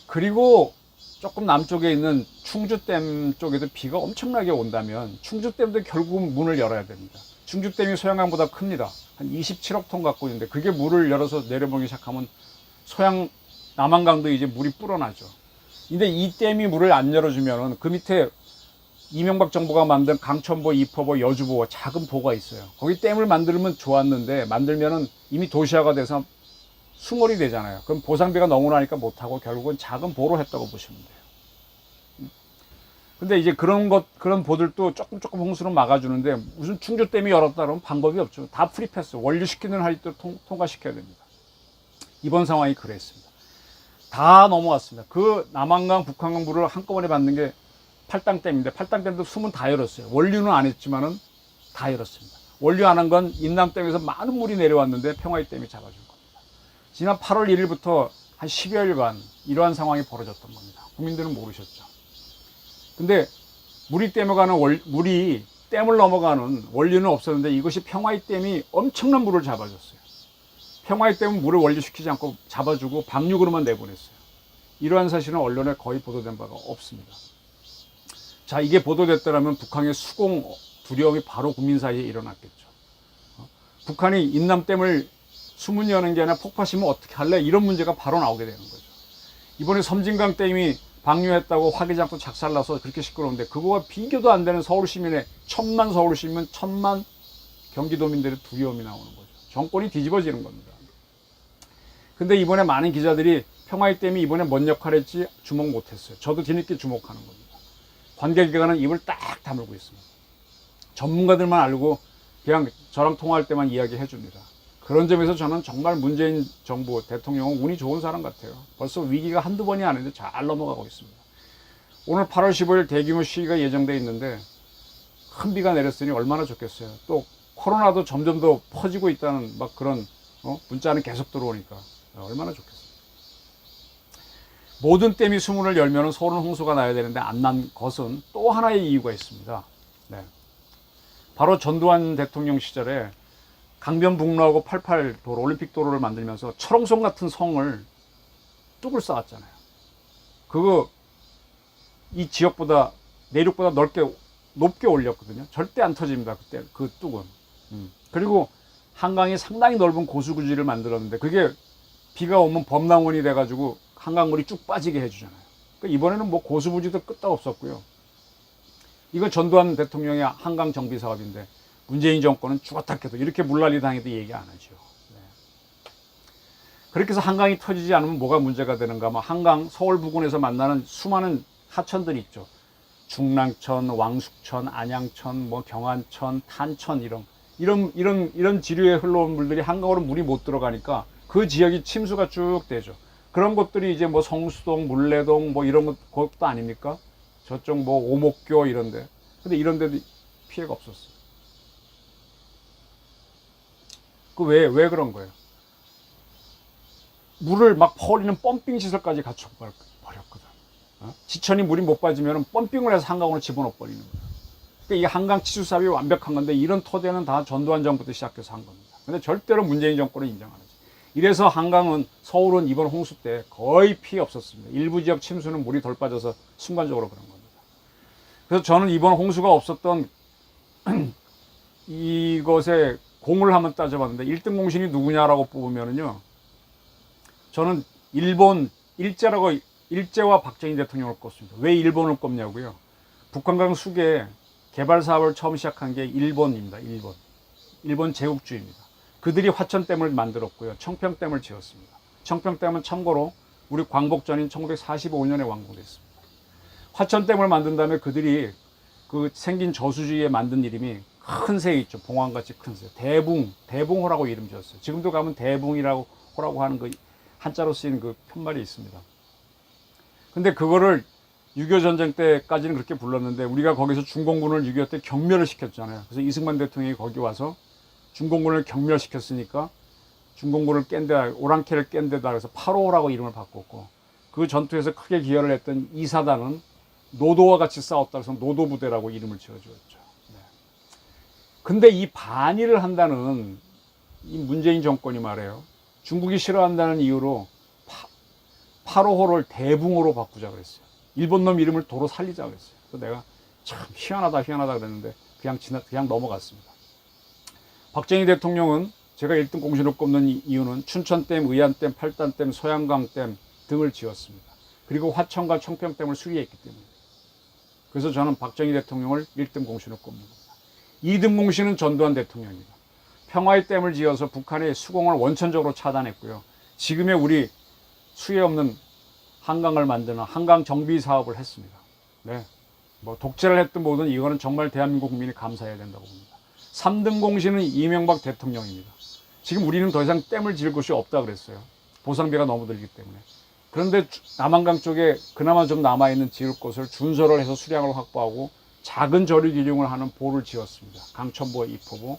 그리고 조금 남쪽에 있는 충주댐 쪽에도 비가 엄청나게 온다면 충주댐도 결국 문을 열어야 됩니다. 충주댐이 소양강보다 큽니다. 한 27억 톤 갖고 있는데 그게 물을 열어서 내려보기 시작하면 남한강도 이제 물이 불어나죠. 근데 이 댐이 물을 안 열어주면 그 밑에 이명박 정부가 만든 강천보, 이포보, 여주보 작은 보가 있어요. 거기 댐을 만들면 좋았는데 만들면은 이미 도시화가 돼서 수몰이 되잖아요. 그럼 보상비가 너무 나니까 못하고 결국은 작은 보로 했다고 보시면 돼요. 근데 이제 그런 보들도 조금 홍수는 막아주는데 무슨 충주댐이 열었다 그러면 방법이 없죠. 다 프리패스, 원류시키는 할때 통과시켜야 됩니다. 이번 상황이 그랬습니다. 다 넘어갔습니다. 그 남한강, 북한강 물을 한꺼번에 받는 게 팔당댐인데 팔당댐도 수문 다 열었어요. 원류는 안 했지만은 다 열었습니다. 원류 안 한 건 인남댐에서 많은 물이 내려왔는데 평화의 댐이 잡아준 겁니다. 지난 8월 1일부터 한 10여일간 이러한 상황이 벌어졌던 겁니다. 국민들은 모르셨죠. 근데 물이 댐을 넘어가는 원류는 없었는데 이것이 평화의 댐이 엄청난 물을 잡아줬어요. 평화의 댐은 물을 원류시키지 않고 잡아주고 방류구로만 내보냈어요. 이러한 사실은 언론에 거의 보도된 바가 없습니다. 자, 이게 보도됐더라면 북한의 수공 두려움이 바로 국민 사이에 일어났겠죠. 북한이 인남댐을 수문 여는 게 아니라 폭파시면 어떻게 할래? 이런 문제가 바로 나오게 되는 거죠. 이번에 섬진강 댐이 방류했다고 화기장도 작살나서 그렇게 시끄러운데 그거와 비교도 안 되는 서울시민의 1000만 서울시민, 1000만 경기도민들의 두려움이 나오는 거죠. 정권이 뒤집어지는 겁니다. 근데 이번에 많은 기자들이 평화의 댐이 이번에 뭔 역할을 했지 주목 못했어요. 저도 뒤늦게 주목하는 겁니다. 관계기관은 입을 딱 다물고 있습니다. 전문가들만 알고 그냥 저랑 통화할 때만 이야기해 줍니다. 그런 점에서 저는 정말 문재인 정부 대통령은 운이 좋은 사람 같아요. 벌써 위기가 한두 번이 아닌데 잘 넘어가고 있습니다. 오늘 8월 15일 대규모 시위가 예정돼 있는데 큰 비가 내렸으니 얼마나 좋겠어요. 또 코로나도 점점 더 퍼지고 있다는 막 그런 문자는 계속 들어오니까 얼마나 좋겠어요. 모든 댐이 수문을 열면 서울은 홍수가 나야 되는데 안 난 것은 또 하나의 이유가 있습니다. 네. 바로 전두환 대통령 시절에 강변북로하고 88도로 올림픽 도로를 만들면서 철옹성 같은 성을 뚝을 쌓았잖아요. 그거 이 지역보다 내륙보다 높게 올렸거든요. 절대 안 터집니다. 그때 그 뚝은. 그리고 한강이 상당히 넓은 고수구지를 만들었는데 그게 비가 오면 범람원이 돼가지고 한강물이 쭉 빠지게 해주잖아요. 그러니까 이번에는 뭐 고수부지도 끄떡 없었고요. 이건 전두환 대통령의 한강 정비 사업인데 문재인 정권은 죽었다 해도 이렇게 물난리 당해도 얘기 안 하죠. 네. 그렇게 해서 한강이 터지지 않으면 뭐가 문제가 되는가? 뭐 한강 서울 부근에서 만나는 수많은 하천들이 있죠. 중랑천, 왕숙천, 안양천, 뭐 경안천, 탄천 이런 지류에 흘러온 물들이 한강으로 물이 못 들어가니까 그 지역이 침수가 쭉 되죠. 그런 것들이 이제 뭐 성수동, 물레동 뭐 이런 것도 아닙니까? 저쪽 뭐 오목교 이런데. 근데 이런 데도 피해가 없었어요. 왜 그런 거예요? 물을 막 퍼올리는 펌핑 시설까지 갖춰버렸거든. 지천이 물이 못 빠지면 펌핑을 해서 한강으로 집어넣어 버리는 거예요. 그러니까 이 한강 치수 사업이 완벽한 건데 이런 토대는 다 전두환 정부부터 시작해서 한 겁니다. 근데 절대로 문재인 정권은 인정 안 하죠. 이래서 한강은 서울은 이번 홍수 때 거의 피해 없었습니다. 일부 지역 침수는 물이 덜 빠져서 순간적으로 그런 겁니다. 그래서 저는 이번 홍수가 없었던 이것에 공을 한번 따져봤는데 1등 공신이 누구냐라고 뽑으면은요. 저는 일제와 박정희 대통령을 꼽습니다. 왜 일본을 꼽냐고요? 북한강 수계 개발 사업을 처음 시작한 게 일본입니다. 일본 제국주의입니다. 그들이 화천댐을 만들었고요. 청평댐을 지었습니다. 청평댐은 참고로 우리 광복전인 1945년에 완공됐습니다. 화천댐을 만든 다음에 그들이 그 생긴 저수지에 만든 이름이 큰 새 있죠. 봉황같이 큰 새. 대붕호라고 이름 지었어요. 지금도 가면 대붕이라고 하는 그 한자로 쓰인 그 편말이 있습니다. 근데 그거를 6.25 전쟁 때까지는 그렇게 불렀는데 우리가 거기서 중공군을 6.25 때 경멸을 시켰잖아요. 그래서 이승만 대통령이 거기 와서 중공군을 경멸시켰으니까 중공군을 깬 데다 오랑캐를 깬 데다 그래서 8호라고 이름을 바꿨고 그 전투에서 크게 기여를 했던 이사단은 노도와 같이 싸웠다 그래서 노도부대라고 이름을 지어주었죠. 네. 근데 이 반일을 한다는 이 문재인 정권이 말해요. 중국이 싫어한다는 이유로 8호호를 대붕호로 바꾸자 그랬어요. 일본 놈 이름을 도로 살리자 그랬어요. 그래서 내가 참 희한하다 그랬는데 그냥 넘어갔습니다. 박정희 대통령은 제가 1등 공신으로 꼽는 이유는 춘천댐, 의안댐, 팔단댐, 소양강댐 등을 지었습니다. 그리고 화천과 청평댐을 수리했기 때문에. 그래서 저는 박정희 대통령을 1등 공신으로 꼽는 겁니다. 2등 공신은 전두환 대통령입니다. 평화의 댐을 지어서 북한의 수공을 원천적으로 차단했고요. 지금의 우리 수해 없는 한강을 만드는 한강 정비 사업을 했습니다. 네. 뭐 독재를 했든 뭐든 이거는 정말 대한민국 국민이 감사해야 된다고 봅니다. 3등 공신은 이명박 대통령입니다. 지금 우리는 더 이상 댐을 지을 곳이 없다 그랬어요. 보상비가 너무 들기 때문에. 그런데 남한강 쪽에 그나마 좀 남아있는 지을 곳을 준설을 해서 수량을 확보하고 작은 저류 기용을 하는 보를 지었습니다. 강천보, 이포보,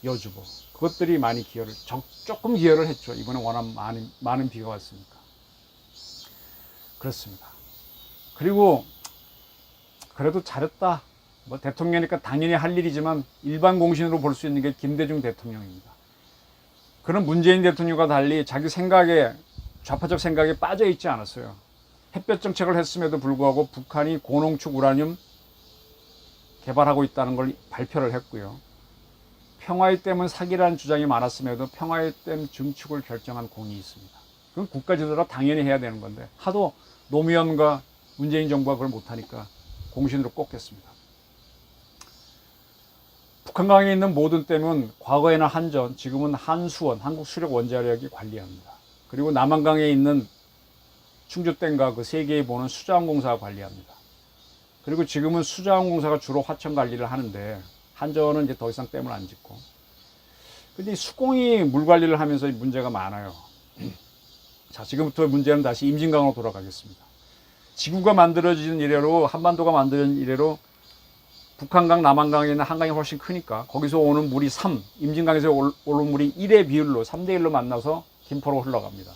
여주보. 그것들이 많이 조금 기여를 했죠. 이번에 워낙 많은 비가 왔으니까. 그렇습니다. 그리고 그래도 잘했다. 뭐 대통령이니까 당연히 할 일이지만 일반 공신으로 볼 수 있는 게 김대중 대통령입니다. 그런 문재인 대통령과 달리 자기 좌파적 생각에 빠져 있지 않았어요. 햇볕 정책을 했음에도 불구하고 북한이 고농축 우라늄 개발하고 있다는 걸 발표를 했고요. 평화의 댐은 사기라는 주장이 많았음에도 평화의 댐 증축을 결정한 공이 있습니다. 그건 국가 지도자가 당연히 해야 되는 건데 하도 노무현과 문재인 정부가 그걸 못하니까 공신으로 꼽겠습니다. 북한강에 있는 모든 댐은 과거에는 한전, 지금은 한수원, 한국수력원자력이 관리합니다. 그리고 남한강에 있는 충주댐과 그 세 개의 보는 수자원공사가 관리합니다. 그리고 지금은 수자원공사가 주로 화천 관리를 하는데 한전은 이제 더 이상 댐을 안 짓고. 근데 수공이 물 관리를 하면서 문제가 많아요. 자, 지금부터 문제는 다시 임진강으로 돌아가겠습니다. 지구가 만들어진 이래로, 한반도가 만들어진 이래로 북한강, 남한강에 있는 한강이 훨씬 크니까 거기서 오는 물이 3, 임진강에서 오는 물이 1의 비율로 3대 1로 만나서 김포로 흘러갑니다.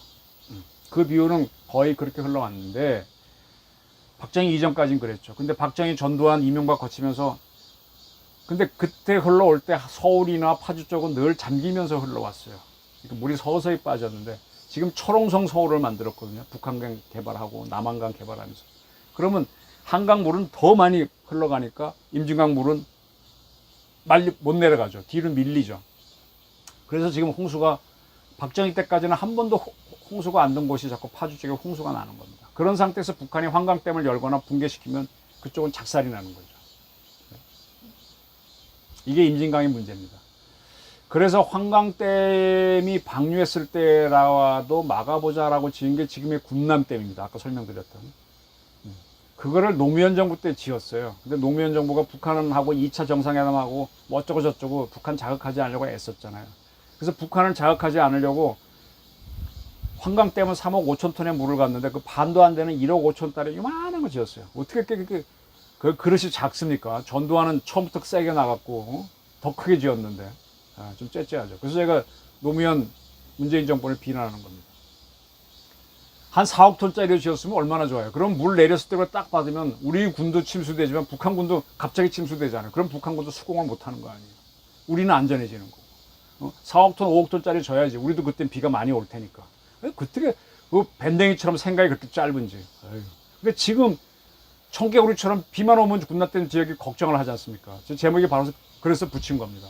그 비율은 거의 그렇게 흘러갔는데 박정희 이전까지는 그랬죠. 근데 박정희, 전두환, 이명박 거치면서 근데 그때 흘러올 때 서울이나 파주 쪽은 늘 잠기면서 흘러왔어요. 그러니까 물이 서서히 빠졌는데 지금 철옹성 서울을 만들었거든요. 북한강 개발하고 남한강 개발하면서. 그러면 한강 물은 더 많이 흘러가니까 임진강 물은 못 내려가죠. 뒤로 밀리죠. 그래서 지금 홍수가 박정희 때까지는 한 번도 홍수가 안 든 곳이 자꾸 파주 쪽에 홍수가 나는 겁니다. 그런 상태에서 북한이 환강댐을 열거나 붕괴시키면 그쪽은 작살이 나는 거죠. 이게 임진강의 문제입니다. 그래서 환강댐이 방류했을 때라도 막아보자라고 지은 게 지금의 군남댐입니다. 아까 설명드렸던. 그거를 노무현 정부 때 지었어요. 근데 노무현 정부가 북한하고 2차 정상회담하고 뭐 어쩌고 저쩌고 북한 자극하지 않으려고 애썼잖아요. 그래서 북한을 자극하지 않으려고 환강댐은 3억 5천 톤의 물을 갔는데 그 반도 안 되는 1억 5천 달에 요만한 거 지었어요. 어떻게 그렇게 그 그릇이 작습니까? 전두환은 처음부터 세게 나갔고 더 크게 지었는데 좀 째째하죠. 그래서 제가 노무현 문재인 정권을 비난하는 겁니다. 한 4억 톤짜리로 지었으면 얼마나 좋아요. 그럼 물 내렸을 때 딱 받으면 우리 군도 침수되지만 북한 군도 갑자기 침수되잖아요. 그럼 북한 군도 수공을 못하는 거 아니에요. 우리는 안전해지는 거고. 4억 톤, 5억 톤짜리 져야지. 우리도 그땐 비가 많이 올 테니까. 그때 그 밴댕이처럼 생각이 그렇게 짧은지. 근데 지금 청개구리처럼 비만 오면 군나댐 지역이 걱정을 하지 않습니까? 제목이 바로 그래서 붙인 겁니다.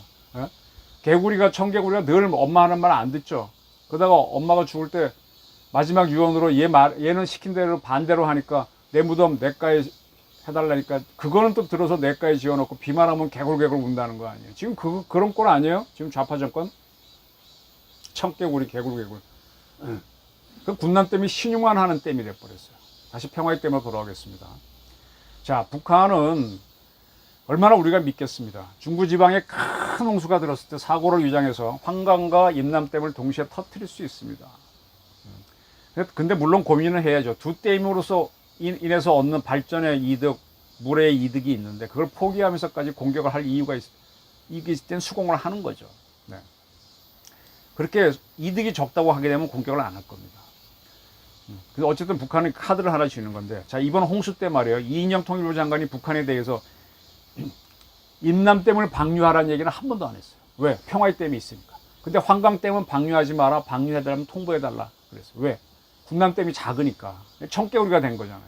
개구리가, 청개구리가 늘 엄마 하는 말 안 듣죠. 그러다가 엄마가 죽을 때 마지막 유언으로 얘는 시킨 대로 반대로 하니까 내 무덤 내가에 해달라니까 그거는 또 들어서 내가에 지어놓고 비만 오면 개굴개굴 운다는 거 아니에요. 지금 그런 꼴 아니에요? 지금 좌파 정권? 청개구리, 개굴개굴. 그 군남댐이 신용만 하는 댐이 돼버렸어요. 다시 평화의 댐으로 돌아오겠습니다. 자, 북한은 얼마나 우리가 믿겠습니다. 중부지방에 큰 홍수가 들었을 때 사고를 위장해서 환강과 임남댐을 동시에 터뜨릴 수 있습니다. 근데 물론 고민을 해야죠. 두 댐으로서 인해서 얻는 발전의 이득, 물의 이득이 있는데 그걸 포기하면서까지 공격을 할 이유가 이게 있을 땐 수공을 하는 거죠. 네. 그렇게 이득이 적다고 하게 되면 공격을 안 할 겁니다. 그래서 어쨌든 북한은 카드를 하나 쥐는 건데, 자, 이번 홍수 때 말이에요. 이인영 통일부 장관이 북한에 대해서 임남댐을 방류하라는 얘기는 한 번도 안 했어요. 왜? 평화의 댐이 있으니까. 근데 환강댐은 방류하지 마라, 방류해달라면 통보해달라 그랬어요. 왜? 군남댐이 작으니까. 청개구리가 된 거잖아요.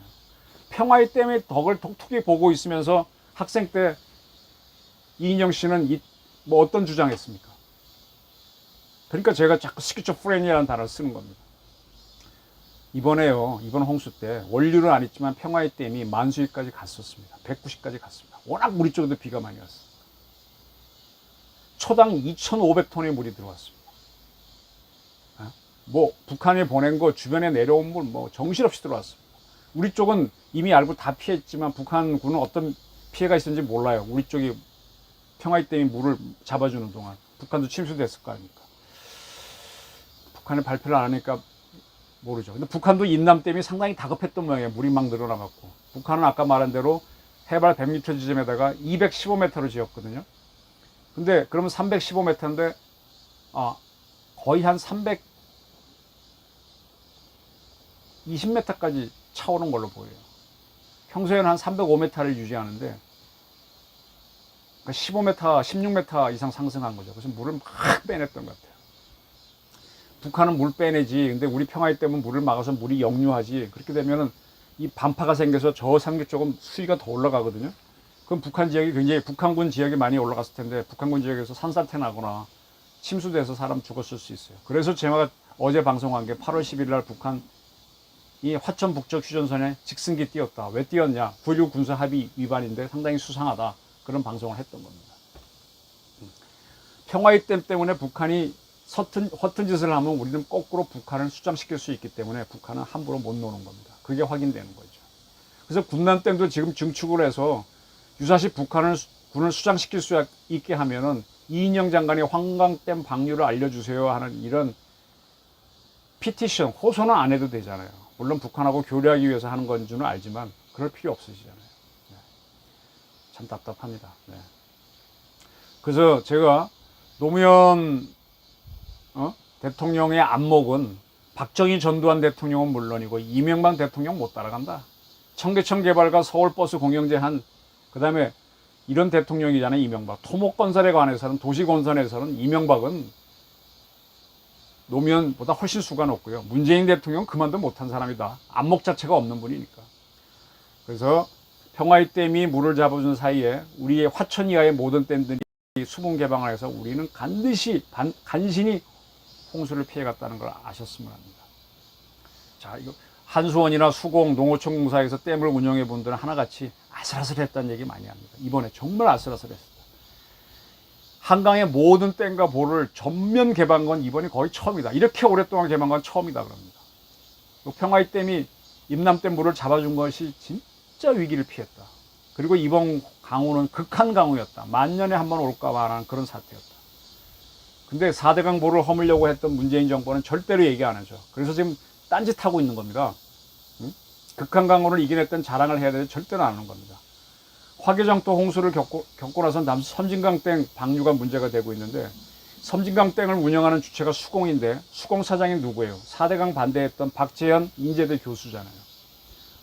평화의 댐의 덕을 톡톡히 보고 있으면서 학생 때 이인영 씨는 뭐 어떤 주장했습니까? 그러니까 제가 자꾸 스키초프레니아라는 단어를 쓰는 겁니다. 이번에요, 이번 홍수 때 원류는 안 했지만 평화의 댐이 만수위까지 갔었습니다. 190까지 갔습니다. 워낙 우리 쪽에도 비가 많이 왔어요. 초당 2,500톤의 물이 들어왔습니다. 뭐 북한에 보낸 거 주변에 내려온 물 뭐 정신없이 들어왔습니다. 우리 쪽은 이미 알고 다 피했지만 북한군은 어떤 피해가 있었는지 몰라요. 우리 쪽이 평화의 댐이 물을 잡아주는 동안 북한도 침수됐을 거 아닙니까? 북한이 발표를 안 하니까 모르죠. 근데 북한도 임남댐이 상당히 다급했던 모양이에요. 물이 막 늘어나갖고. 북한은 아까 말한 대로 해발 100m 지점에다가 215m로 지었거든요. 근데 그러면 315m인데 거의 한 320m까지 차오른 걸로 보여요. 평소에는 한 305m를 유지하는데 15m, 16m 이상 상승한 거죠. 그래서 물을 막 빼냈던 것 같아요. 북한은 물 빼내지. 근데 우리 평화의 댐은 물을 막아서 물이 역류하지. 그렇게 되면은 이 반파가 생겨서 저 상류 쪽은 수위가 더 올라가거든요. 그럼 북한 지역이 굉장히 북한군 지역이 많이 올라갔을 텐데 북한군 지역에서 산사태 나거나 침수돼서 사람 죽었을 수 있어요. 그래서 제가 어제 방송한 게 8월 11일 날 북한 이 화천 북쪽 휴전선에 직승기 띄웠다. 왜 띄웠냐? 9.16 군사 합의 위반인데 상당히 수상하다. 그런 방송을 했던 겁니다. 평화의 댐 때문에 북한이 허튼 짓을 하면 우리는 거꾸로 북한을 수장시킬 수 있기 때문에 북한은 함부로 못 노는 겁니다. 그게 확인되는 거죠. 그래서 군남댐도 지금 증축을 해서 유사시 군을 수장시킬 수 있게 하면은 이인영 장관이 환강댐 방류를 알려주세요 하는 이런 피티션, 호소는 안 해도 되잖아요. 물론 북한하고 교류하기 위해서 하는 건 줄은 알지만 그럴 필요 없으시잖아요. 참 답답합니다. 네. 그래서 제가 노무현 대통령의 안목은 박정희 전두환 대통령은 물론이고 이명박 대통령 못 따라간다. 청계천 개발과 서울버스 공영제한 그다음에 이런 대통령이잖아요. 이명박. 토목건설에 관해서는 도시건설에서는 이명박은 노무현보다 훨씬 수가 높고요. 문재인 대통령은 그만도 못한 사람이다. 안목 자체가 없는 분이니까. 그래서 평화의 댐이 물을 잡아준 사이에 우리의 화천 이하의 모든 댐들이 수분 개방을 해서 우리는 간신히 홍수를 피해갔다는 걸 아셨으면 합니다. 자, 이거 한수원이나 수공, 농어촌 공사에서 댐을 운영해 본 분들은 하나같이 아슬아슬했다는 얘기 많이 합니다. 이번에 정말 아슬아슬했습니다. 한강의 모든 댐과 보를 전면 개방한 건 이번이 거의 처음이다. 이렇게 오랫동안 개방한 건 처음이다 그럽니다. 평화의 댐이 임남댐 물을 잡아준 것이 진짜 위기를 피했다. 그리고 이번 강우는 극한 강우였다. 만년에 한 번 올까 말하는 그런 사태였다. 근데 4대강 보를 허물려고 했던 문재인 정권은 절대로 얘기 안 하죠. 그래서 지금 딴짓하고 있는 겁니다. 극한 강우를 이겨냈던 자랑을 해야 되는데 절대로 안 하는 겁니다. 화개장터 홍수를 겪고 나서 섬진강댐 방류가 문제가 되고 있는데 섬진강댐을 운영하는 주체가 수공인데 수공 사장이 누구예요? 4대강 반대했던 박재현 인제대 교수잖아요.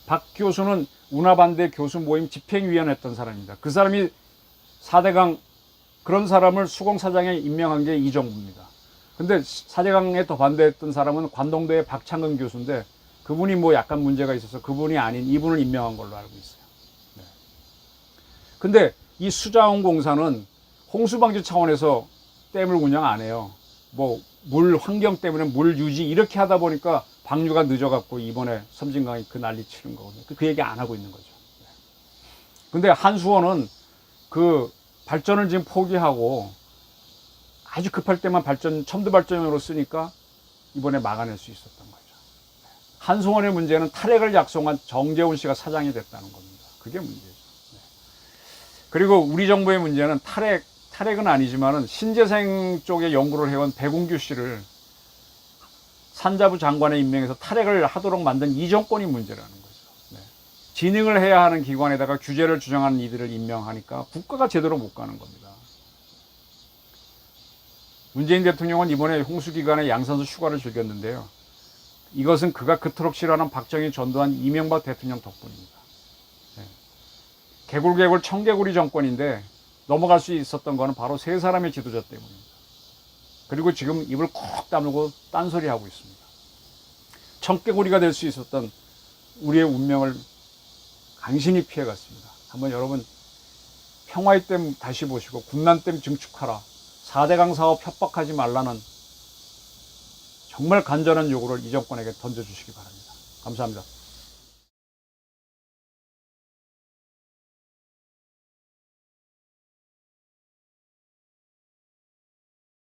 박 교수는 운하반대 교수 모임 집행위원 했던 사람입니다. 그 사람이 4대강 그런 사람을 수공 사장에 임명한 게 이 정부입니다. 근데 4대강에 더 반대했던 사람은 관동대의 박창근 교수인데 그분이 뭐 약간 문제가 있어서 그분이 아닌 이분을 임명한 걸로 알고 있어요. 네. 근데 이 수자원 공사는 홍수방지 차원에서 댐을 운영 안 해요. 뭐 물 환경 때문에 물 유지 이렇게 하다 보니까 방류가 늦어갖고 이번에 섬진강이 그 난리 치는 거거든요. 그 얘기 안 하고 있는 거죠. 네. 근데 한수원은 그 발전을 지금 포기하고 아주 급할 때만 첨도 발전으로 쓰니까 이번에 막아낼 수 있었던 거죠. 한수원의 문제는 탈핵을 약속한 정재훈 씨가 사장이 됐다는 겁니다. 그게 문제죠. 네. 그리고 우리 정부의 문제는 탈핵은 아니지만은 신재생 쪽에 연구를 해온 백운규 씨를 산자부 장관에 임명해서 탈핵을 하도록 만든 이 정권이 문제라는 거죠. 네. 진흥을 해야 하는 기관에다가 규제를 주장하는 이들을 임명하니까 국가가 제대로 못 가는 겁니다. 문재인 대통령은 이번에 홍수 기간에 양산소 휴가를 즐겼는데요. 이것은 그가 그토록 싫어하는 박정희, 전두환, 이명박 대통령 덕분입니다. 네. 개굴개굴 청개구리 정권인데 넘어갈 수 있었던 거는 바로 세 사람의 지도자 때문입니다. 그리고 지금 입을 콕 다물고 딴소리 하고 있습니다. 청개구리가 될 수 있었던 우리의 운명을 간신히 피해갔습니다. 한번 여러분 평화의 댐 다시 보시고 군난댐 증축하라. 4대강 사업 협박하지 말라는 정말 간절한 요구를 이 정권에게 던져주시기 바랍니다. 감사합니다.